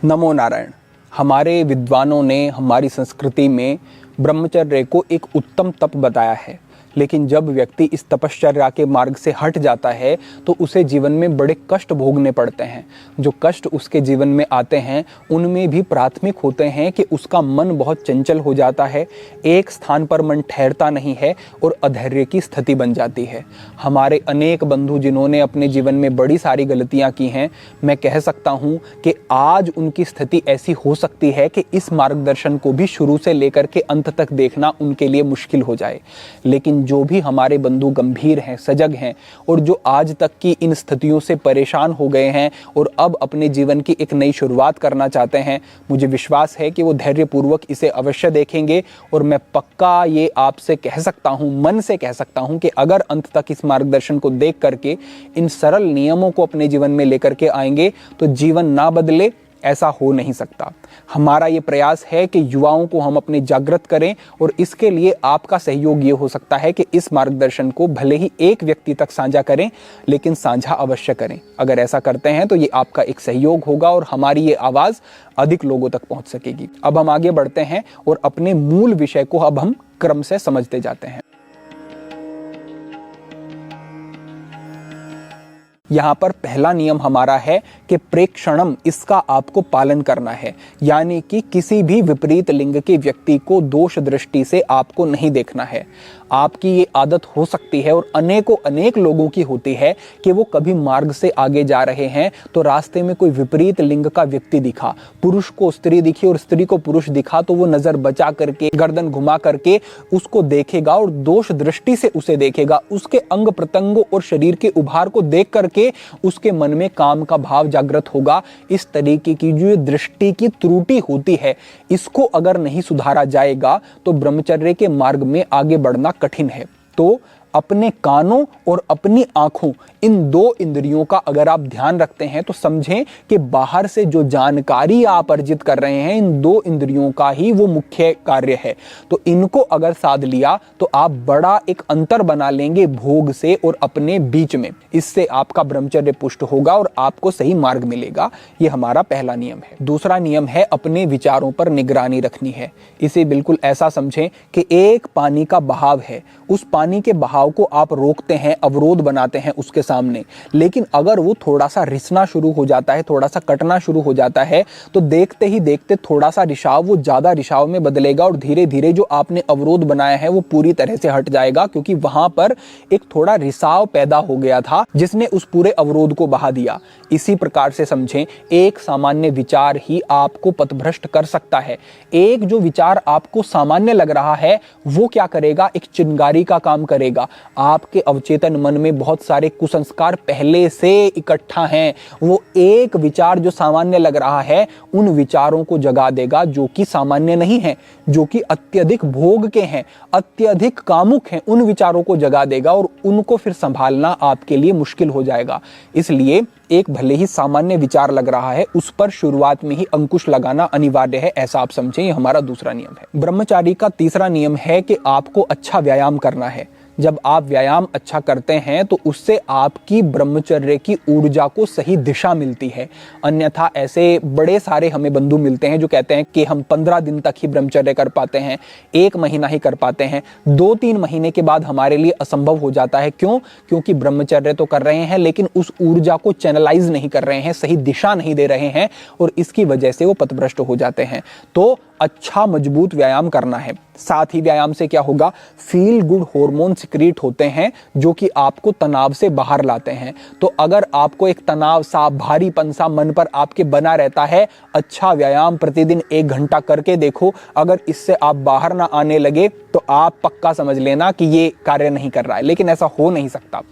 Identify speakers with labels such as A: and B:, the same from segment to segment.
A: नमो नारायण। हमारे विद्वानों ने हमारी संस्कृति में ब्रह्मचर्य को एक उत्तम तप बताया है, लेकिन जब व्यक्ति इस तपश्चर्या के मार्ग से हट जाता है तो उसे जीवन में बड़े कष्ट भोगने पड़ते हैं। जो कष्ट उसके जीवन में आते हैं उनमें भी प्राथमिक होते हैं कि उसका मन बहुत चंचल हो जाता है, एक स्थान पर मन ठहरता नहीं है और अधैर्य की स्थिति बन जाती है। हमारे अनेक बंधु जिन्होंने अपने जीवन में बड़ी सारी गलतियां की हैं, मैं कह सकता हूं कि आज उनकी स्थिति ऐसी हो सकती है कि इस मार्गदर्शन को भी शुरू से लेकर के अंत तक देखना उनके लिए मुश्किल हो जाए। लेकिन जो भी हमारे बंधु गंभीर हैं, सजग हैं और जो आज तक की इन स्थितियों से परेशान हो गए हैं और अब अपने जीवन की एक नई शुरुआत करना चाहते हैं, मुझे विश्वास है कि वो धैर्यपूर्वक इसे अवश्य देखेंगे। और मैं पक्का ये आपसे कह सकता हूँ, मन से कह सकता हूँ कि अगर अंत तक इस मार्गदर्शन को देख करके इन सरल नियमों को अपने जीवन में लेकर के आएंगे तो जीवन ना बदले, ऐसा हो नहीं सकता। हमारा ये प्रयास है कि युवाओं को हम अपने जागृत करें और इसके लिए आपका सहयोग ये हो सकता है कि इस मार्गदर्शन को भले ही एक व्यक्ति तक साझा करें, लेकिन साझा अवश्य करें। अगर ऐसा करते हैं तो ये आपका एक सहयोग होगा और हमारी ये आवाज़ अधिक लोगों तक पहुंच सकेगी। अब हम आगे बढ़ते हैं और अपने मूल विषय को अब हम क्रम से समझते जाते हैं। यहाँ पर पहला नियम हमारा है कि प्रेक्षणम, इसका आपको पालन करना है। यानी कि किसी भी विपरीत लिंग के व्यक्ति को दोष दृष्टि से आपको नहीं देखना है। आपकी ये आदत हो सकती है और अनेक लोगों की होती है कि वो कभी मार्ग से आगे जा रहे हैं तो रास्ते में कोई विपरीत लिंग का व्यक्ति दिखा, पुरुष को स्त्री दिखी और स्त्री को पुरुष दिखा, तो वो नजर बचा करके, गर्दन घुमा करके उसको देखेगा और दोष दृष्टि से उसे देखेगा। उसके अंग प्रत्यंगों और शरीर के उभार को देख करके उसके मन में काम का भाव जागृत होगा। इस तरीके की जो दृष्टि की त्रुटि होती है, इसको अगर नहीं सुधारा जाएगा तो ब्रह्मचर्य के मार्ग में आगे बढ़ना कठिन है। तो अपने कानों और अपनी आंखों, इन दो इंद्रियों का अगर आप ध्यान रखते हैं तो समझें कि बाहर से जो जानकारी आप अर्जित कर रहे हैं, इन दो इंद्रियों का ही वो मुख्य कार्य है। तो इनको अगर साध लिया तो आप बड़ा एक अंतर बना लेंगे भोग से और अपने बीच में। इससे आपका ब्रह्मचर्य पुष्ट होगा और आपको सही मार्ग मिलेगा। ये हमारा पहला नियम है। दूसरा नियम है अपने विचारों पर निगरानी रखनी है। इसे बिल्कुल ऐसा समझें कि एक पानी का बहाव है, उस पानी के बहाव को आप रोकते हैं, अवरोध बनाते हैं उसके सामने, लेकिन अगर वो थोड़ा सा रिसना शुरू हो जाता है, थोड़ा सा कटना शुरू हो जाता है, तो देखते ही देखते थोड़ा सा रिसाव वो ज्यादा रिसाव में बदलेगा और धीरे धीरे जो आपने अवरोध बनाया है वो पूरी तरह से हट जाएगा, क्योंकि वहां पर एक थोड़ा रिसाव पैदा हो गया था जिसने उस पूरे अवरोध को बहा दिया। इसी प्रकार से समझें, एक सामान्य विचार ही आपको पथभ्रष्ट कर सकता है। एक जो विचार आपको सामान्य लग रहा है वो क्या करेगा, एक चिंगारी का काम करेगा। आपके अवचेतन मन में बहुत सारे कुसंस्कार पहले से इकट्ठा हैं, वो एक विचार जो सामान्य लग रहा है उन विचारों को जगा देगा जो कि सामान्य नहीं है, जो कि अत्यधिक भोग के हैं, अत्यधिक कामुक हैं, उन विचारों को जगा देगा और उनको फिर संभालना आपके लिए मुश्किल हो जाएगा। इसलिए एक भले ही सामान्य विचार लग रहा है, उस पर शुरुआत में ही अंकुश लगाना अनिवार्य है, ऐसा आप समझें। ये हमारा दूसरा नियम है। ब्रह्मचारी का तीसरा नियम है कि आपको अच्छा व्यायाम करना है। जब आप व्यायाम अच्छा करते हैं तो उससे आपकी ब्रह्मचर्य की ऊर्जा को सही दिशा मिलती है। अन्यथा ऐसे बड़े सारे हमें बंधु मिलते हैं जो कहते हैं कि हम 15 दिन तक ही ब्रह्मचर्य कर पाते हैं, 1 महीना ही कर पाते हैं, 2-3 महीने के बाद हमारे लिए असंभव हो जाता है। क्यों? क्योंकि ब्रह्मचर्य तो कर रहे हैं लेकिन उस ऊर्जा को चैनलाइज नहीं कर रहे हैं, सही दिशा नहीं दे रहे हैं और इसकी वजह से वो पथभ्रष्ट हो जाते हैं। तो अच्छा मजबूत व्यायाम करना है। साथ ही व्यायाम से क्या होगा, फील गुड हार्मोन सिक्रीट होते हैं जो कि आपको तनाव से बाहर लाते हैं। तो अगर आपको एक तनाव सा, भारीपन सा मन पर आपके बना रहता है, अच्छा व्यायाम प्रतिदिन 1 घंटा करके देखो। अगर इससे आप बाहर ना आने लगे तो आप पक्का समझ लेना कि ये कार्य नहीं कर रहा है। लेकिन ऐसा हो नहीं सकता।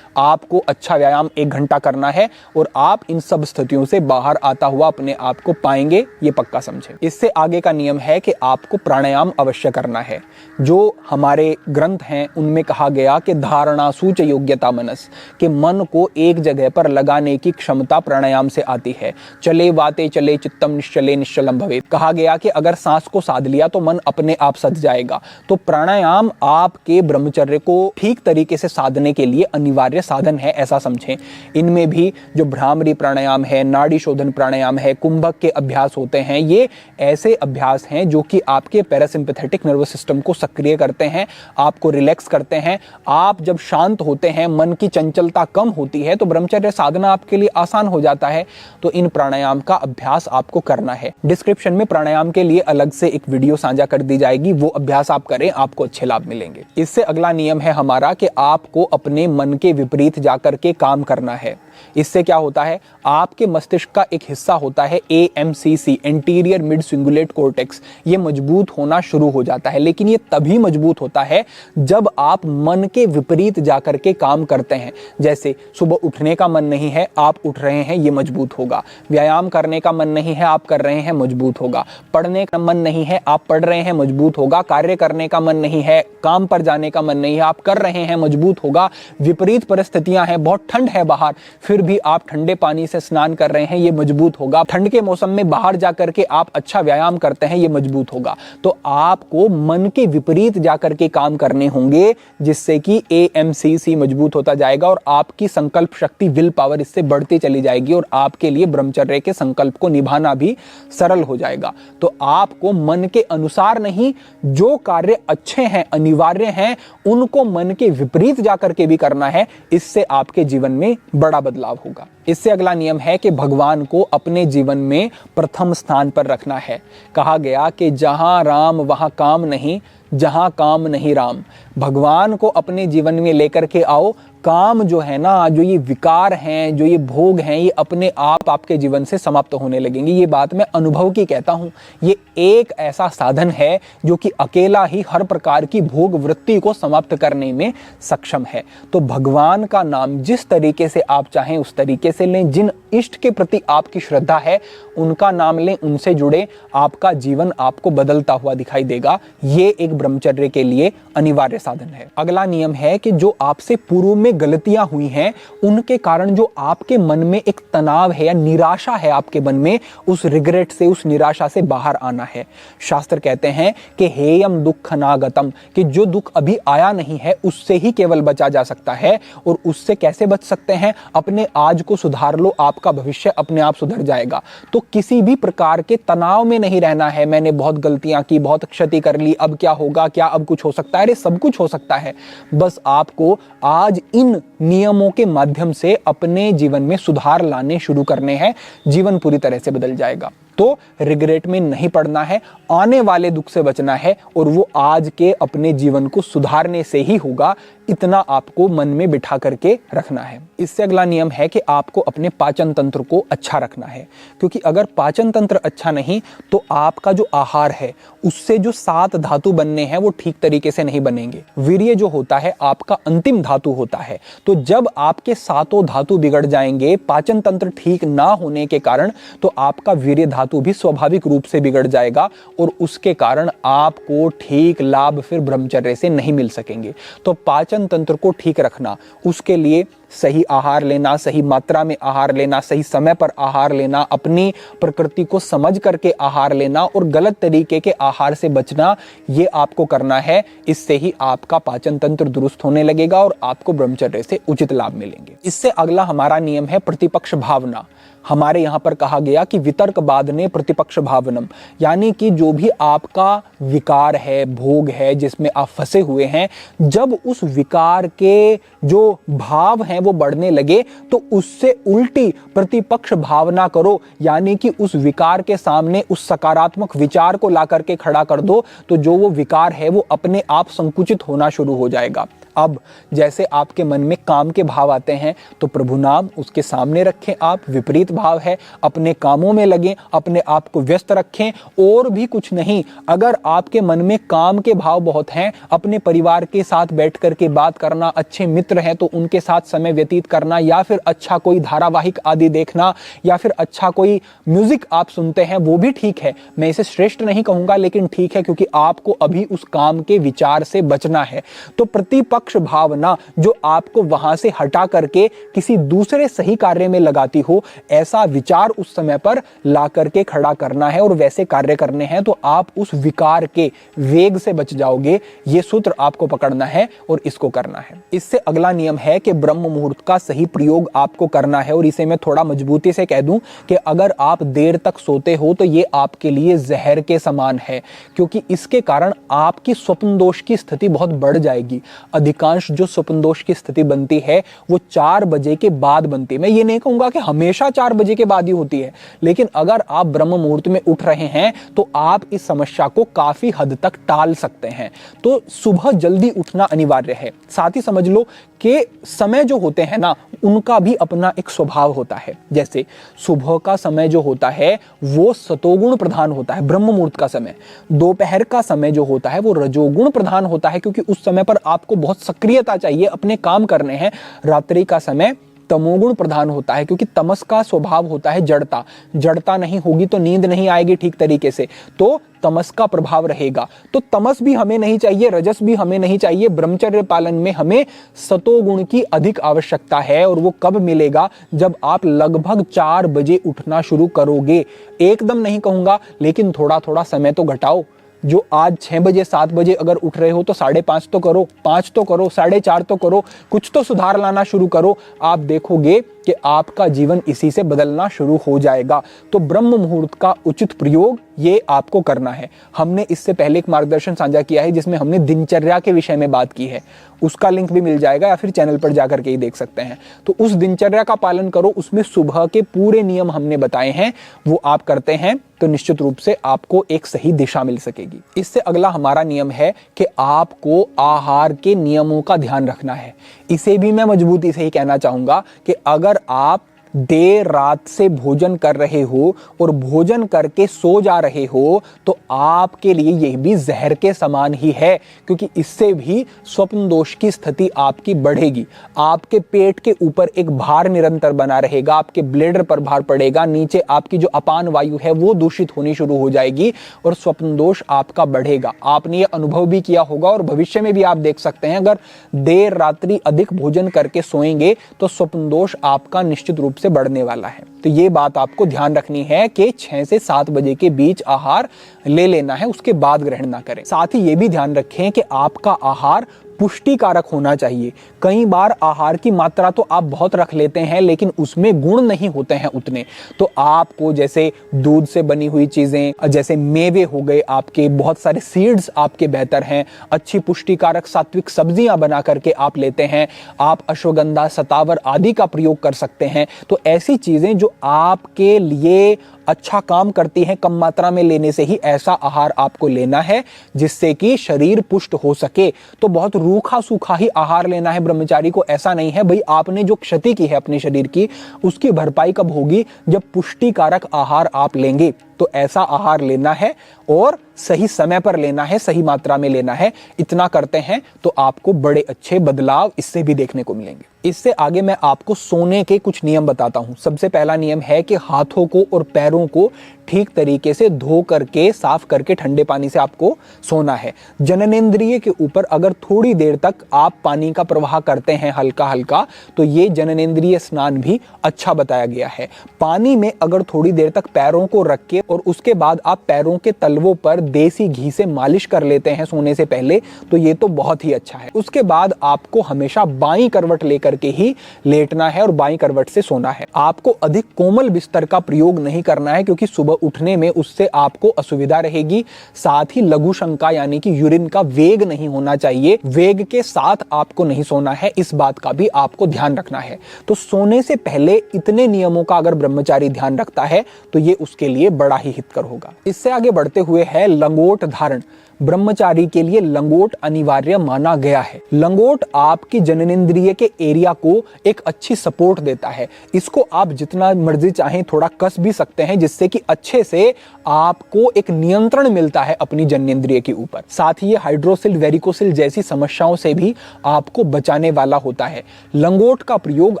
A: आपको अच्छा व्यायाम 1 घंटा करना है और आप इन सब स्थितियों से बाहर आता हुआ अपने आप को पाएंगे, ये पक्का समझे। इससे आगे का नियम है कि आपको प्राणायाम अवश्य करना है। जो हमारे ग्रंथ हैं उनमें कहा गया कि धारणा सूच योग्यता मनस, के मन को एक जगह पर लगाने की क्षमता प्राणायाम से आती है। चले वाते चले चित्तम निश्चले निश्चलम भवेत्, कहा गया कि अगर सांस को साध लिया तो मन अपने आप सध जाएगा। तो प्राणायाम आपके ब्रह्मचर्य को ठीक तरीके से साधने के लिए अनिवार्य साधन है ऐसा समझें। इनमें भी जो भ्रामरी प्राणायाम है, नाड़ी शोधन प्राणायाम है, कुंभक के अभ्यास होते हैं, ये ऐसे अभ्यास हैं जो कि आपके पैरासिम्पैथेटिक नर्वस सिस्टम को सक्रिय करते हैं, आपको रिलैक्स करते हैं। आप जब शांत होते हैं, मन की चंचलता कम होती है, तो ब्रह्मचर्य साधना आपके लिए आसान हो जाता है। तो इन प्राणायाम का अभ्यास आपको करना है। डिस्क्रिप्शन में प्राणायाम के लिए अलग से एक वीडियो साझा कर दी जाएगी, वो अभ्यास आप करें, आपको अच्छे लाभ मिलेंगे। इससे अगला नियम है हमारा कि आपको अपने मन के विपरीत जाकर के काम करना है। इससे क्या होता है, आपके मस्तिष्क का एक हिस्सा होता है AMCC, anterior mid cingulate cortex, ये मजबूत होना शुरू हो जाता है। लेकिन ये तभी मजबूत होता है जब आप मन के विपरीत जाकर के काम करते हैं। जैसे सुबह उठने का मन नहीं है, आप उठ रहे हैं, ये मजबूत होगा। व्यायाम करने का मन नहीं है, आप कर रहे हैं, मजबूत होगा। पढ़ने का मन नहीं है, आप पढ़ रहे हैं, मजबूत होगा। कार्य करने का मन नहीं है, काम पर जाने का मन नहीं है, आप कर रहे हैं, मजबूत होगा। विपरीत परिस्थितियां हैं, बहुत ठंड है बाहर, फिर भी आप ठंडे पानी से स्नान कर रहे हैं, ये मजबूत होगा। ठंड के मौसम में बाहर जाकर के आप अच्छा व्यायाम करते हैं, ये मजबूत होगा। तो आपको मन के विपरीत जाकर के काम करने होंगे, जिससे कि AMCC मजबूत होता जाएगा और आपकी संकल्प शक्ति, विल पावर इससे बढ़ती चली जाएगी और आपके लिए ब्रह्मचर्य के संकल्प को निभाना भी सरल हो जाएगा। तो आपको मन के अनुसार नहीं, जो कार्य अच्छे हैं, अनिवार्य हैं, उनको मन के विपरीत जाकर के भी करना है। इससे आपके जीवन में बड़ा बदलाव होगा। इससे अगला नियम है कि भगवान को अपने जीवन में प्रथम स्थान पर रखना है। कहा गया कि जहां राम वहां काम नहीं, जहां काम नहीं राम। भगवान को अपने जीवन में लेकर के आओ। काम जो है ना, जो ये विकार हैं, जो ये भोग हैं, ये अपने आप आपके जीवन से समाप्त होने लगेंगे। ये बात मैं अनुभव की कहता हूं। ये एक ऐसा साधन है जो कि अकेला ही हर प्रकार की भोग वृत्ति को समाप्त करने में सक्षम है। तो भगवान का नाम जिस तरीके से आप चाहें उस तरीके से लें। जिन इष्ट के प्रति आपकी श्रद्धा है, उनका नाम लें, उनसे जुड़े। आपका जीवन आपको बदलता हुआ दिखाई देगा। ये एक ब्रह्मचर्य के लिए अनिवार्य साधन है। अगला नियम है कि जो आपसे पूर्व में गलतियां हुई हैं, उनके कारण जो आपके मन में एक तनाव है या निराशा है आपके मन में, उस रिग्रेट से, उस निराशा से बाहर आना है। शास्त्र कहते हैं कि हेयम दुख अनागतम, कि जो दुख अभी आया नहीं है उससे ही केवल बचा जा सकता है। और उससे कैसे बच सकते हैं? अपने आज को सुधार लो, आपका भविष्य अपने आप सुधर जाएगा। तो किसी भी प्रकार के तनाव में नहीं रहना है। मैंने बहुत गलतियां की, बहुत क्षति कर ली, अब क्या होगा, क्या अब कुछ हो सकता है? अरे सब कुछ हो सकता है। बस आपको आज इन नियमों के माध्यम से अपने जीवन में सुधार लाने शुरू करने हैं। जीवन पूरी तरह से बदल जाएगा। तो रिग्रेट में नहीं पड़ना है, आने वाले दुख से बचना है, और वो आज के अपने जीवन को सुधारने से ही होगा। इतना आपको मन में बिठा करके रखना है। इससे अगला नियम है कि आपको अपने पाचन तंत्र को अच्छा रखना है, क्योंकि अगर पाचन तंत्र अच्छा नहीं तो आपका जो आहार है उससे जो 7 धातु बनने हैं वो ठीक तरीके से नहीं बनेंगे। वीर्य जो होता है आपका अंतिम धातु होता है। तो जब आपके 7 धातु बिगड़ जाएंगे पाचन तंत्र ठीक ना होने के कारण, तो आपका वीर्य धातु भी स्वाभाविक रूप से बिगड़ जाएगा और उसके कारण आपको ठीक लाभ फिर ब्रह्मचर्य से नहीं मिल सकेंगे। तो पाचन तंत्र को ठीक रखना, उसके लिए सही आहार लेना, सही मात्रा में आहार लेना, सही समय पर आहार लेना, अपनी प्रकृति को समझ करके आहार लेना और गलत तरीके के आहार से बचना, ये आपको करना है। इससे ही आपका पाचन तंत्र दुरुस्त होने लगेगा और आपको ब्रह्मचर्य से उचित लाभ मिलेंगे। इससे अगला हमारा नियम है प्रतिपक्ष भावना। हमारे यहाँ पर कहा गया कि वितर्क बाधने प्रतिपक्ष भावनम, यानी कि जो भी आपका विकार है, भोग है, जिसमें आप फंसे हुए हैं, जब उस विकार के जो भाव हैं वो बढ़ने लगे तो उससे उल्टी प्रतिपक्ष भावना करो, यानी कि उस विकार के सामने उस सकारात्मक विचार को ला करके खड़ा कर दो। तो जो वो विकार है वो अपने आप संकुचित होना शुरू हो जाएगा। अब जैसे आपके मन में काम के भाव आते हैं तो प्रभु नाम उसके सामने रखें। आप विपरीत भाव है, अपने कामों में लगें, अपने आप को व्यस्त रखें, और भी कुछ नहीं। अगर आपके मन में काम के भाव बहुत हैं, अपने परिवार के साथ बैठ करके बात करना, अच्छे मित्र हैं तो उनके साथ समय व्यतीत करना, या फिर अच्छा कोई धारावाहिक आदि देखना, या फिर अच्छा कोई म्यूजिक आप सुनते हैं, वो भी ठीक है। मैं इसे श्रेष्ठ नहीं कहूंगा, लेकिन ठीक है, क्योंकि आपको अभी उस काम के विचार से बचना है। तो प्रतिपक्ष विपक्ष भावना जो आपको वहां से हटा करके किसी दूसरे सही कार्य में लगाती हो, ऐसा विचार उस समय पर ला करके खड़ा करना है और वैसे कार्य करने हैं, तो आप उस विकार के वेग से बच जाओगे। ये सूत्र आपको पकड़ना है और इसको करना है। इससे अगला नियम है कि ब्रह्म मुहूर्त का सही प्रयोग आपको करना है, और इसे मैं थोड़ा मजबूती से कह दूं कि अगर आप देर तक सोते हो तो ये आपके लिए जहर के समान है, क्योंकि इसके कारण आपकी स्वप्न दोष की स्थिति बहुत बढ़ जाएगी। अधिकांश जो स्वप्न दोष की स्थिति बनती है वो 4 बजे के बाद बनती है। मैं ये नहीं कहूंगा कि हमेशा 4 बजे के बाद ही होती है, लेकिन अगर आप ब्रह्म मुहूर्त में उठ रहे हैं तो आप इस समस्या को काफी हद तक टाल सकते हैं। तो सुबह जल्दी उठना अनिवार्य है। साथ ही समझ लो कि समय जो होते हैं ना, उनका भी अपना एक स्वभाव होता है। जैसे सुबह का समय जो होता है वो सतोगुण प्रधान होता है, ब्रह्म मुहूर्त का समय। दोपहर का समय जो होता है वो रजोगुण प्रधान होता है, क्योंकि उस समय पर आपको बहुत सक्रियता चाहिए, अपने काम करने हैं। रात्रि का समय तमोगुण प्रधान होता है, क्योंकि तमस का स्वभाव होता है जड़ता। जड़ता नहीं होगी तो नींद नहीं आएगी ठीक तरीके से, तो तमस का प्रभाव रहेगा। तो तमस भी हमें नहीं चाहिए, रजस भी हमें नहीं चाहिए। ब्रह्मचर्य पालन में हमें सतोगुण की अधिक आवश्यकता है, और वो कब मिलेगा? जब आप लगभग 4 बजे उठना शुरू करोगे। एकदम नहीं कहूंगा, लेकिन थोड़ा थोड़ा समय तो घटाओ। जो आज 6 बजे 7 बजे अगर उठ रहे हो तो 5:30 तो करो, 5 तो करो, 4:30 तो करो, कुछ तो सुधार लाना शुरू करो। आप देखोगे कि आपका जीवन इसी से बदलना शुरू हो जाएगा। तो ब्रह्म मुहूर्त का उचित प्रयोग ये आपको करना है। हमने इससे पहले एक मार्गदर्शन साझा किया है जिसमें हमने दिनचर्या के विषय में बात की है, उसका लिंक भी मिल जाएगा, या फिर चैनल पर जाकर के ही देख सकते हैं। तो उस दिनचर्या का पालन करो, उसमें सुबह के पूरे नियम हमने बताए हैं, वो आप करते हैं तो निश्चित रूप से आपको एक सही दिशा मिल सकेगी। इससे अगला हमारा नियम है कि आपको आहार के नियमों का ध्यान रखना है। इसे भी मैं मजबूती से ही कहना चाहूंगा कि अगर आप देर रात से भोजन कर रहे हो और भोजन करके सो जा रहे हो तो आपके लिए यह भी जहर के समान ही है, क्योंकि इससे भी स्वप्न दोष की स्थिति आपकी बढ़ेगी। आपके पेट के ऊपर एक भार निरंतर बना रहेगा, आपके ब्लैडर पर भार पड़ेगा, नीचे आपकी जो अपान वायु है वो दूषित होनी शुरू हो जाएगी और स्वप्न दोष आपका बढ़ेगा। आपने ये अनुभव भी किया होगा और भविष्य में भी आप देख सकते हैं, अगर देर रात्रि अधिक भोजन करके सोएंगे तो स्वप्न दोष आपका निश्चित रूप से बढ़ने वाला है। तो ये बात आपको ध्यान रखनी है कि 6 से 7 बजे के बीच आहार ले लेना है, उसके बाद ग्रहण ना करें। साथ ही ये भी ध्यान रखें कि आपका आहार पुष्टिकारक होना चाहिए। कई बार आहार की मात्रा तो आप बहुत रख लेते हैं लेकिन उसमें गुण नहीं होते हैं उतने, तो आपको जैसे दूध से बनी हुई चीजें, जैसे मेवे हो गए, आपके बहुत सारे सीड्स आपके बेहतर हैं, अच्छी पुष्टिकारक सात्विक सब्जियां बना करके आप लेते हैं, आप अश्वगंधा, सतावर आदि का प्रयोग कर सकते हैं। तो ऐसी चीजें जो आपके लिए अच्छा काम करती हैं, कम मात्रा में लेने से ही ऐसा आहार आपको लेना है जिससे कि शरीर पुष्ट हो सके। तो बहुत रूखा सूखा ही आहार लेना है ब्रह्मचारी को, ऐसा नहीं है। भाई आपने जो क्षति की है अपने शरीर की, उसकी भरपाई कब होगी? जब पुष्टिकारक आहार आप लेंगे। तो ऐसा आहार लेना है और सही समय पर लेना है, सही मात्रा में लेना है। इतना करते हैं तो आपको बड़े अच्छे बदलाव इससे भी देखने को मिलेंगे। इससे आगे मैं आपको सोने के कुछ नियम बताता हूं। सबसे पहला नियम है कि हाथों को और पैरों को ठीक तरीके से धो करके, साफ करके ठंडे पानी से आपको सोना है। जननेंद्रिय के ऊपर अगर थोड़ी देर तक आप पानी का प्रवाह करते हैं हल्का हल्का, तो ये जननेंद्रिय स्नान भी अच्छा बताया गया है। पानी में अगर थोड़ी देर तक पैरों को रख के और उसके बाद आप पैरों के तलवों पर देसी घी से मालिश कर लेते हैं सोने से पहले, तो ये तो बहुत ही अच्छा है। उसके बाद आपको हमेशा बाईं करवट लेकर के ही लेटना है और बाईं करवट से सोना है। आपको अधिक कोमल बिस्तर का प्रयोग नहीं करना है, क्योंकि सुबह उठने में उससे आपको असुविधा रहेगी। साथ ही लघु शंका यानी कि यूरिन का वेग नहीं होना चाहिए, वेग के साथ आपको नहीं सोना है, इस बात का भी आपको ध्यान रखना है। तो सोने से पहले इतने नियमों का अगर ब्रह्मचारी ध्यान रखता है तो ये उसके लिए बड़ा ही हितकर होगा। इससे आगे बढ़ते हुए है लंगोट धारण। ब्रह्मचारी के लिए लंगोट अनिवार्य माना गया है। लंगोट आपकी जननेंद्रिय के एरिया को एक अच्छी सपोर्ट देता है। इसको आप जितना मर्जी चाहें थोड़ा कस भी सकते हैं, जिससे कि अच्छे से आपको एक नियंत्रण मिलता है अपनी जननेंद्रिय के ऊपर। साथ ही ये हाइड्रोसिल, वेरिकोसिल जैसी समस्याओं से भी आपको बचाने वाला होता है। लंगोट का प्रयोग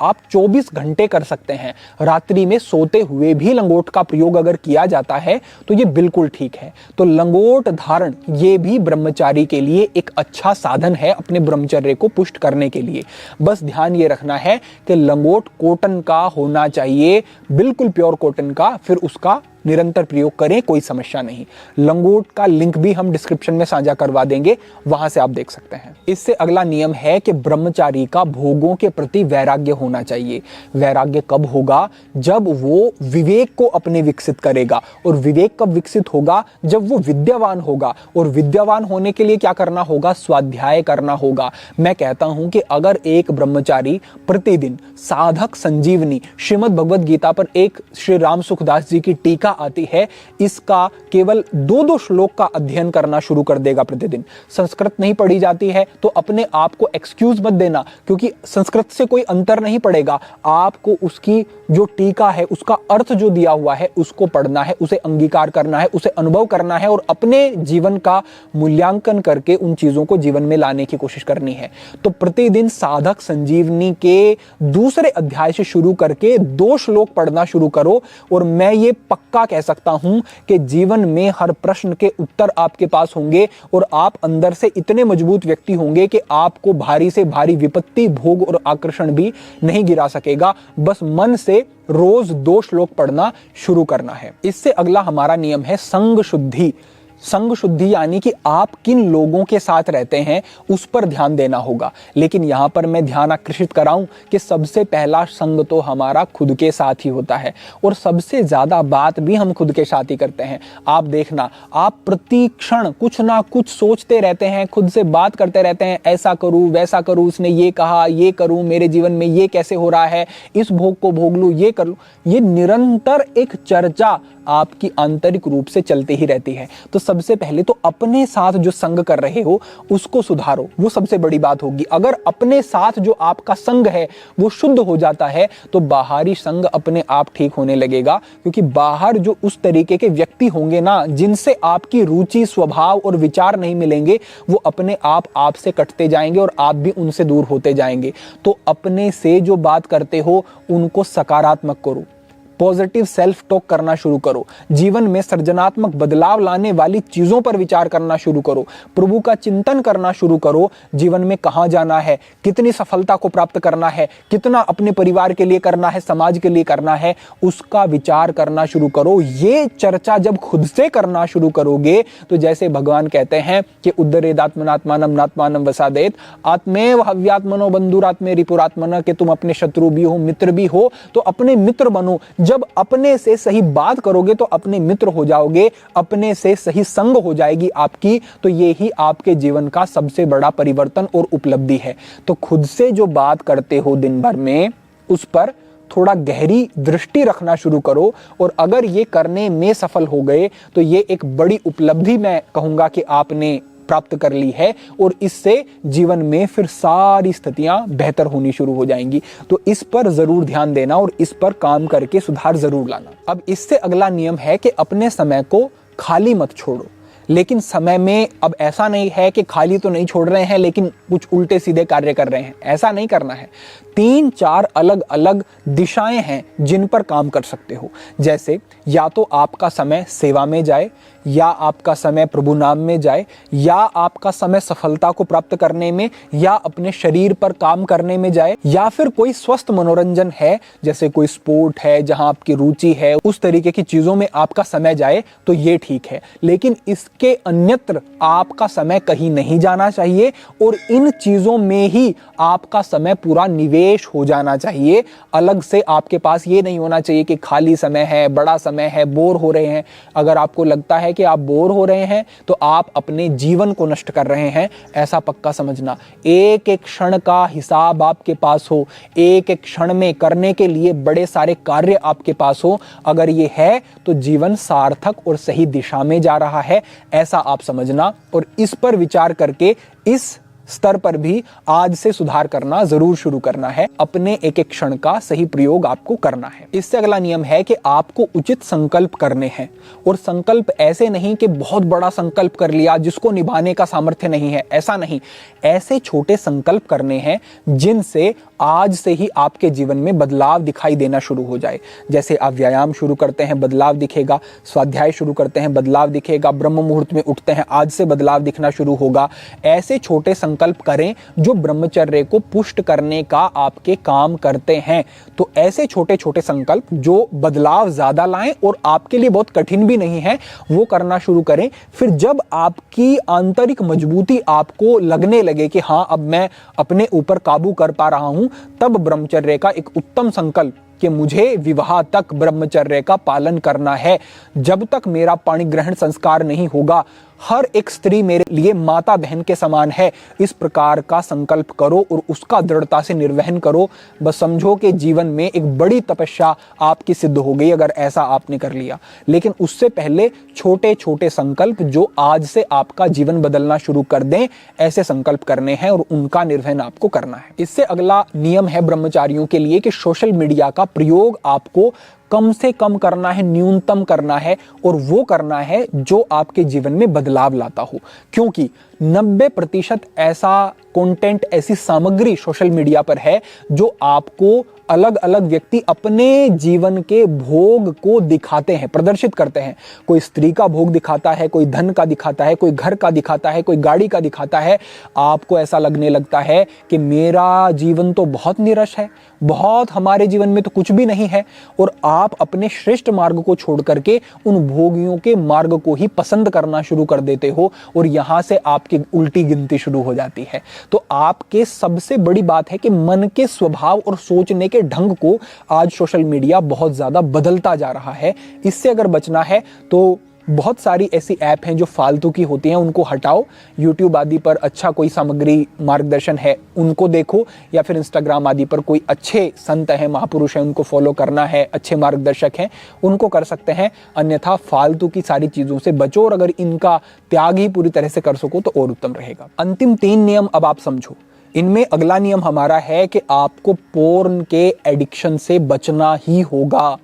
A: आप 24 घंटे कर सकते हैं। रात्रि में सोते हुए भी लंगोट का प्रयोग अगर किया जाता है तो ये बिल्कुल ठीक है। तो लंगोट धारण ये भी ब्रह्मचारी के लिए एक अच्छा साधन है अपने ब्रह्मचर्य को पुष्ट करने के लिए। बस ध्यान ये रखना है कि लंगोट कॉटन का होना चाहिए, बिल्कुल प्योर कॉटन का, फिर उसका निरंतर प्रयोग करें, कोई समस्या नहीं। लंगोट का लिंक भी हम डिस्क्रिप्शन में साझा करवा देंगे, वहां से आप देख सकते हैं। इससे अगला नियम है कि ब्रह्मचारी का भोगों के प्रति वैराग्य होना चाहिए। वैराग्य कब होगा? जब वो विवेक को अपने विकसित करेगा। और विवेक कब विकसित होगा? जब वो विद्यावान होगा। और विद्यावान होने के लिए क्या करना होगा? स्वाध्याय करना होगा। मैं कहता हूं कि अगर एक ब्रह्मचारी प्रतिदिन साधक संजीवनी श्रीमद् भगवद गीता पर एक श्री राम सुखदास जी की टीका आती है, इसका केवल 2-2 श्लोक का अध्ययन करना शुरू कर देगा प्रतिदिन। संस्कृत नहीं पढ़ी जाती है तो अपने आप को एक्सक्यूज मत देना, क्योंकि संस्कृत से कोई अंतर नहीं पड़ेगा। आपको उसकी जो टीका है, उसका अर्थ जो दिया हुआ है, उसको पढ़ना है, उसे अंगीकार करना है, उसे अनुभव करना है और अपने जीवन का मूल्यांकन करके उन चीजों को जीवन में लाने की कोशिश करनी है। तो प्रतिदिन साधक संजीवनी के दूसरे अध्याय से शुरू करके 2 श्लोक पढ़ना शुरू करो। और मैं ये पक्का कह सकता हूं कि जीवन में हर प्रश्न के उत्तर आपके पास होंगे और आप अंदर से इतने मजबूत व्यक्ति होंगे कि आपको भारी से भारी विपत्ति, भोग और आकर्षण भी नहीं गिरा सकेगा। बस मन से रोज 2 श्लोक पढ़ना शुरू करना है। इससे अगला हमारा नियम है संग शुद्धि। संग शुद्धि यानी कि आप किन लोगों के साथ रहते हैं उस पर ध्यान देना होगा। लेकिन यहां पर मैं ध्यान आकर्षित कराऊं कि सबसे पहला संग तो हमारा खुद के साथ ही होता है और सबसे ज्यादा बात भी हम खुद के साथ ही करते हैं। आप देखना, आप प्रति क्षण कुछ ना कुछ सोचते रहते हैं, खुद से बात करते रहते हैं, ऐसा करूं वैसा करूं, उसने ये कहा, ये करूं, मेरे जीवन में ये कैसे हो रहा है, इस भोग को भोग लूं, ये कर लूं। ये निरंतर एक चर्चा आपकी आंतरिक रूप से चलती ही रहती है। तो सबसे पहले तो अपने साथ जो संग कर रहे हो उसको सुधारो, वो सबसे बड़ी बात होगी। अगर अपने साथ जो आपका संग है वो शुद्ध हो जाता है तो बाहरी संग अपने आप ठीक होने लगेगा, क्योंकि बाहर जो उस तरीके के व्यक्ति होंगे ना जिनसे आपकी रुचि, स्वभाव और विचार नहीं मिलेंगे, वो अपने आप आपसे कटते जाएंगे और आप भी उनसे दूर होते जाएंगे। तो अपने से जो बात करते हो उनको सकारात्मक करो, पॉजिटिव सेल्फ टॉक करना शुरू करो, जीवन में सृजनात्मक बदलाव लाने वाली चीजों पर विचार करना शुरू करो, प्रभु का चिंतन करना शुरू करो। जीवन में कहां जाना है, कितनी सफलता को प्राप्त करना है, कितना अपने परिवार के लिए करना है, समाज के लिए करना है, उसका विचार करना शुरू करो। ये चर्चा जब खुद से करना शुरू करोगे तो जैसे भगवान कहते हैं कि उद्धरेदात्मनात्मानम नात्मानम वसादेत, आत्मेव हव्यात्मनो बंधुरात्मे रिपुरात्मन, कि तुम अपने शत्रु भी हो, मित्र भी हो, तो अपने मित्र बनो। जब अपने से सही बात करोगे तो अपने मित्र हो जाओगे, अपने से सही संग हो जाएगी आपकी, तो ये ही आपके जीवन का सबसे बड़ा परिवर्तन और उपलब्धि है। तो खुद से जो बात करते हो दिन भर में, उस पर थोड़ा गहरी दृष्टि रखना शुरू करो। और अगर ये करने में सफल हो गए तो ये एक बड़ी उपलब्धि मैं कहूंगा कि आपने प्राप्त कर ली है, और इससे जीवन में फिर सारी स्थितियां बेहतर होनी शुरू हो जाएंगी। तो इस पर जरूर ध्यान देना और इस पर काम करके सुधार जरूर लाना। अब इससे अगला नियम है कि अपने समय को खाली मत छोड़ो। लेकिन समय में अब ऐसा नहीं है कि खाली तो नहीं छोड़ रहे हैं लेकिन कुछ उल्टे सीधे कार्य कर रहे हैं, ऐसा नहीं करना है। 3-4 अलग अलग दिशाएं हैं जिन पर काम कर सकते हो। जैसे या तो आपका समय सेवा में जाए, या आपका समय प्रभु नाम में जाए, या आपका समय सफलता को प्राप्त करने में या अपने शरीर पर काम करने में जाए, या फिर कोई स्वस्थ मनोरंजन है, जैसे कोई स्पोर्ट है जहां आपकी रुचि है, उस तरीके की चीजों में आपका समय जाए तो ये ठीक है। लेकिन इसके अन्यत्र आपका समय कहीं नहीं जाना चाहिए और इन चीजों में ही आपका समय पूरा निवेश हो जाना चाहिए। अलग से आपके पास ये नहीं होना चाहिए कि खाली समय है, बड़ा समय है, बोर हो रहे हैं। अगर आपको लगता है कि आप बोर हो रहे हैं तो आप अपने जीवन को नष्ट कर रहे हैं, ऐसा पक्का समझना। एक एक क्षण का हिसाब आपके पास हो, एक एक क्षण में करने के लिए बड़े सारे कार्य आपके पास हो, अगर ये है तो जीवन सार्थक और सही दिशा में जा रहा है, ऐसा आप समझना। और इस पर विचार करके इस स्तर पर भी आज से सुधार करना जरूर शुरू करना है। अपने एक एक क्षण का सही प्रयोग आपको करना है। इससे अगला नियम है कि आपको उचित संकल्प करने हैं, और संकल्प ऐसे नहीं कि बहुत बड़ा संकल्प कर लिया जिसको निभाने का सामर्थ्य नहीं है, ऐसा नहीं। ऐसे छोटे संकल्प करने हैं जिनसे आज से ही आपके जीवन में बदलाव दिखाई देना शुरू हो जाए। जैसे आप व्यायाम शुरू करते हैं, बदलाव दिखेगा, स्वाध्याय शुरू करते हैं, बदलाव दिखेगा, ब्रह्म मुहूर्त में उठते हैं, आज से बदलाव दिखना शुरू होगा। ऐसे छोटे संकल्प करें जो ब्रह्मचर्य को पुष्ट करने का आपके काम करते हैं। तो ऐसे छोटे छोटे संकल्प जो बदलाव ज्यादा लाएं और आपके लिए बहुत कठिन भी नहीं है, वो करना शुरू करें। फिर जब आपकी आंतरिक मजबूती आपको लगने लगे कि हाँ, अब मैं अपने ऊपर काबू कर पा रहा हूं, तब ब्रह्मचर्य का एक उत्तम संकल्प कि मुझे विवाह तक ब्रह्मचर्य का पालन करना है। जब तक मेरा पाणी ग्रहण संस्कार नहीं होगा, हर एक स्त्री मेरे लिए माता बहन के समान है। इस प्रकार का संकल्प करो और उसका दृढ़ता से निर्वहन करो। बस समझो कि जीवन में एक बड़ी तपस्या आपकी सिद्ध हो गई अगर ऐसा आपने कर लिया। लेकिन उससे पहले छोटे छोटे संकल्प जो आज से आपका जीवन बदलना शुरू कर दें, ऐसे संकल्प करने हैं और उनका निर्वहन आपको करना है। इससे अगला नियम है ब्रह्मचारियों के लिए कि सोशल मीडिया का प्रयोग आपको कम से कम करना है, न्यूनतम करना है, और वो करना है जो आपके जीवन में बदलाव लाता हो। क्योंकि 90% ऐसा कंटेंट, ऐसी सामग्री सोशल मीडिया पर है जो आपको अलग अलग व्यक्ति अपने जीवन के भोग को दिखाते हैं, प्रदर्शित करते हैं। कोई स्त्री का भोग दिखाता है, कोई धन का दिखाता है, कोई घर का दिखाता है, कोई गाड़ी का दिखाता है। आपको ऐसा लगने लगता है कि मेरा जीवन तो बहुत निरस है, बहुत, हमारे जीवन में तो कुछ भी नहीं है, और आप अपने श्रेष्ठ मार्ग को छोड़ करके उन भोगियों के मार्ग को ही पसंद करना शुरू कर देते हो, और यहां से आपकी उल्टी गिनती शुरू हो जाती है। तो आपके सबसे बड़ी बात है कि मन के स्वभाव और सोचने के ढंग को आज सोशल मीडिया बहुत ज्यादा बदलता जा रहा है। इससे अगर बचना है तो बहुत सारी ऐसी ऐप हैं जो फालतू की होती हैं, उनको हटाओ। यूट्यूब आदि पर अच्छा कोई सामग्री, मार्गदर्शन है, उनको देखो, या फिर इंस्टाग्राम आदि पर कोई अच्छे संत हैं, महापुरुष हैं, उनको फॉलो करना है, अच्छे मार्गदर्शक हैं, उनको कर सकते हैं। अन्यथा फालतू की सारी चीजों से बचो, और अगर इनका त्याग ही पूरी तरह से कर सको तो और उत्तम रहेगा। अंतिम 3 नियम अब आप समझो। इनमें अगला नियम हमारा है कि आपको पोर्न के एडिक्शन से बचना ही होगा,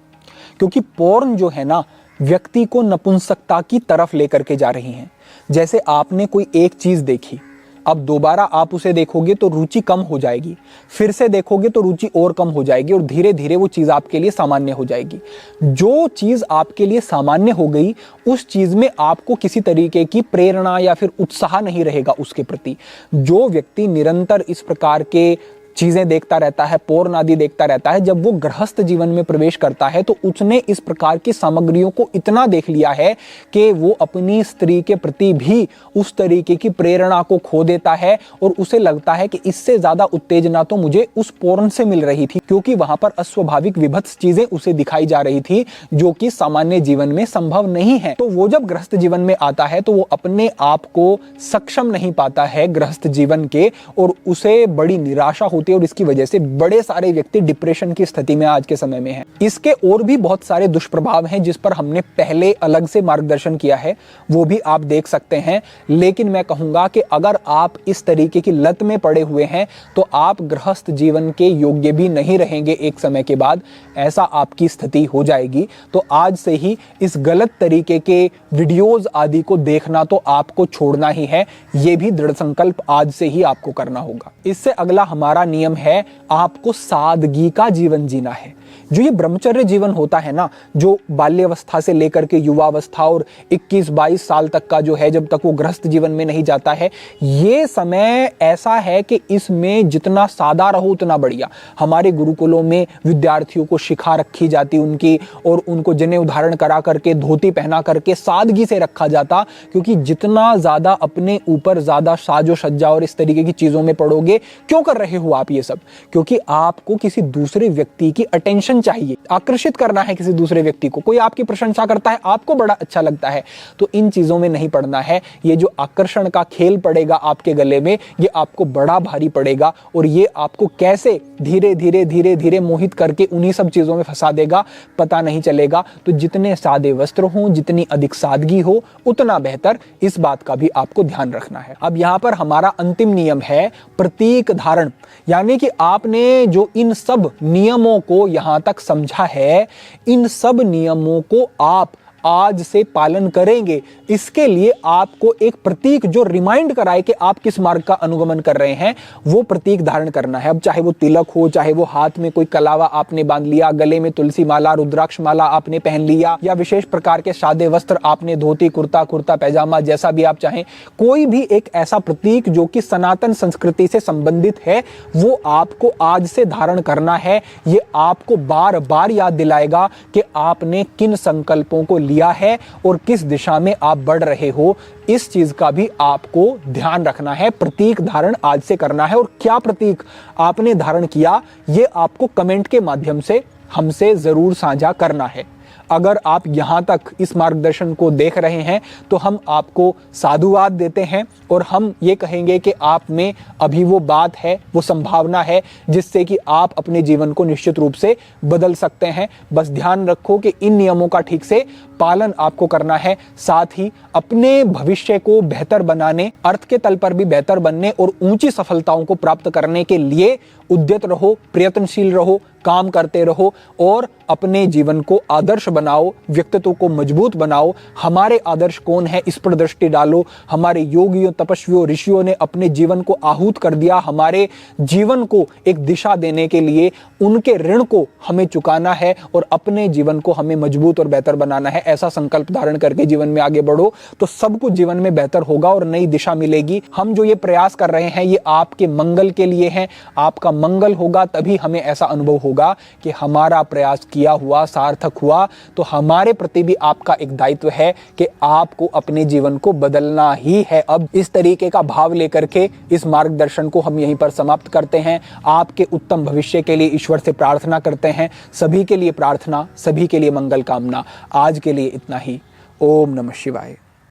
A: क्योंकि पोर्न जो है ना, व्यक्ति को नपुंसकता की तरफ लेकर के जा रही हैं। जैसे आपने कोई एक चीज देखी, अब दोबारा आप उसे देखोगे तो रुचि कम हो जाएगी, फिर से देखोगे तो रुचि और कम हो जाएगी, और धीरे धीरे वो चीज आपके लिए सामान्य हो जाएगी। जो चीज आपके लिए सामान्य हो गई, उस चीज में आपको किसी तरीके की प्रेरणा या फिर उत्साह नहीं रहेगा उसके प्रति। जो व्यक्ति निरंतर इस प्रकार के चीजें देखता रहता है, पोर्न आदि देखता रहता है, जब वो गृहस्थ जीवन में प्रवेश करता है तो उसने इस प्रकार की सामग्रियों को इतना देख लिया है कि वो अपनी स्त्री के प्रति भी उस तरीके की प्रेरणा को खो देता है, और उसे लगता है कि इससे ज्यादा उत्तेजना तो मुझे उस पोर्न से मिल रही थी, क्योंकि वहां पर अस्वाभाविक विभत्स चीजें उसे दिखाई जा रही थी जो कि सामान्य जीवन में संभव नहीं है। तो वो जब गृहस्थ जीवन में आता है तो वो अपने आप को सक्षम नहीं पाता है गृहस्थ जीवन के, और उसे बड़ी निराशा होती, और इसकी वजह से बड़े सारे व्यक्ति डिप्रेशन की स्थिति में आज के समय में हैं। इसके और भी बहुत सारे दुष्प्रभाव हैं जिस पर हमने पहले अलग से मार्गदर्शन किया है, वो भी आप देख सकते हैं। लेकिन मैं कहूंगा कि अगर आप इस तरीके की लत में पड़े हुए हैं तो आप गृहस्थ जीवन के योग्य भी नहीं रहेंगे एक समय के बाद, ऐसा आपकी स्थिति हो जाएगी। तो आज से ही इस गलत तरीके के वीडियोस आदि को देखना तो आपको छोड़ना ही है। ये भी दृढ़ संकल्प आज से ही आपको करना होगा। इससे अगला हमारा नियम है, आपको सादगी का जीवन जीना है। जो ये ब्रह्मचर्य जीवन होता है ना, जो बाल्यावस्था से लेकर के युवावस्था और 21-22 साल तक का जो है, जब तक वो गृहस्थ जीवन में नहीं जाता है, ये समय ऐसा है कि इसमें जितना सादा रहो उतना बढ़िया। हमारे गुरुकुलों में विद्यार्थियों को शिखा रखी जाती उनकी, और उनको जनेऊ धारण करा करके, धोती पहना करके सादगी से रखा जाता, क्योंकि जितना ज्यादा अपने ऊपर ज्यादा साजो सज्जा और इस तरीके की चीजों में पड़ोगे। क्यों कर रहे हो आप ये सब? क्योंकि आपको किसी दूसरे व्यक्ति की अटेंशन चाहिए, आकर्षित करना है किसी दूसरे व्यक्ति को। कोई आपकी प्रशंसा करता है, आपको बड़ा अच्छा लगता है, तो इन चीजों में नहीं पड़ना है। ये जो आकर्षण का खेल पड़ेगा आपके गले में, ये आपको बड़ा भारी पड़ेगा, और ये आपको कैसे धीरे धीरे मोहित करके उन्हीं सब चीजों में फंसा देगा, पता नहीं चलेगा। तो जितने सादे वस्त्र हों, जितनी अधिक सादगी हो, उतना बेहतर, इस बात का भी आपको ध्यान रखना है। अब यहाँ पर हमारा अंतिम नियम है प्रतीक धारण, यानी कि आपने जो इन सब नियमों को यहां तक समझा है, इन सब नियमों को आप आज से पालन करेंगे। इसके लिए आपको एक प्रतीक जो रिमाइंड कराए कि आप किस मार्ग का अनुगमन कर रहे हैं, वो प्रतीक धारण करना है। अब चाहे वो तिलक हो, चाहे वो हाथ में कोई कलावा आपने बांध लिया, गले में तुलसी माला, रुद्राक्ष माला आपने पहन लिया, या विशेष प्रकार के सादे वस्त्र आपने, धोती कुर्ता, कुर्ता पैजामा, जैसा भी आप चाहें, कोई भी एक ऐसा प्रतीक जो कि सनातन संस्कृति से संबंधित है, वो आपको आज से धारण करना है। ये आपको बार बार याद दिलाएगा कि आपने किन संकल्पों को लिया है और किस दिशा में आप बढ़ रहे हो। इस चीज का भी आपको ध्यान रखना है। प्रतीक धारण आज से करना है, और क्या प्रतीक आपने धारण किया, ये आपको कमेंट के माध्यम से हमसे जरूर साझा करना है। अगर आप यहां तक इस मार्गदर्शन को देख रहे हैं तो हम आपको साधुवाद देते हैं, और हम ये कहेंगे कि आप में अभी वो बात है, वो संभावना है जिससे कि आप अपने जीवन को निश्चित रूप से बदल सकते हैं। बस ध्यान रखो कि इन नियमों का ठीक से पालन आपको करना है, साथ ही अपने भविष्य को बेहतर बनाने, अर्थ के तल पर भी बेहतर बनने और ऊंची सफलताओं को प्राप्त करने के लिए उद्यत रहो, प्रयत्नशील रहो, काम करते रहो और अपने जीवन को आदर्श बनाओ, व्यक्तित्व को मजबूत बनाओ। हमारे आदर्श कौन है, इस पर दृष्टि डालो। हमारे योगियों, तपस्वियों, ऋषियों ने अपने जीवन को आहूत कर दिया हमारे जीवन को एक दिशा देने के लिए। उनके ऋण को हमें चुकाना है और अपने जीवन को हमें मजबूत और बेहतर बनाना है। ऐसा संकल्प धारण करके जीवन में आगे बढ़ो तो सब कुछ जीवन में बेहतर होगा और नई दिशा मिलेगी। हम जो ये प्रयास कर रहे हैं ये आपके मंगल के लिए है। आपका मंगल होगा तभी हमें ऐसा अनुभव होगा कि हमारा प्रयास किया हुआ सार्थक हुआ। तो हमारे प्रति भी आपका एक दायित्व है कि आपको अपने जीवन को बदलना ही है। अब इस तरीके का भाव लेकर के इस मार्गदर्शन को हम यहीं पर समाप्त करते हैं। आपके उत्तम भविष्य के लिए ईश्वर से प्रार्थना करते हैं। सभी के लिए प्रार्थना, सभी के लिए मंगल कामना। आज के लिए इतना ही। ओम नमः शिवाय।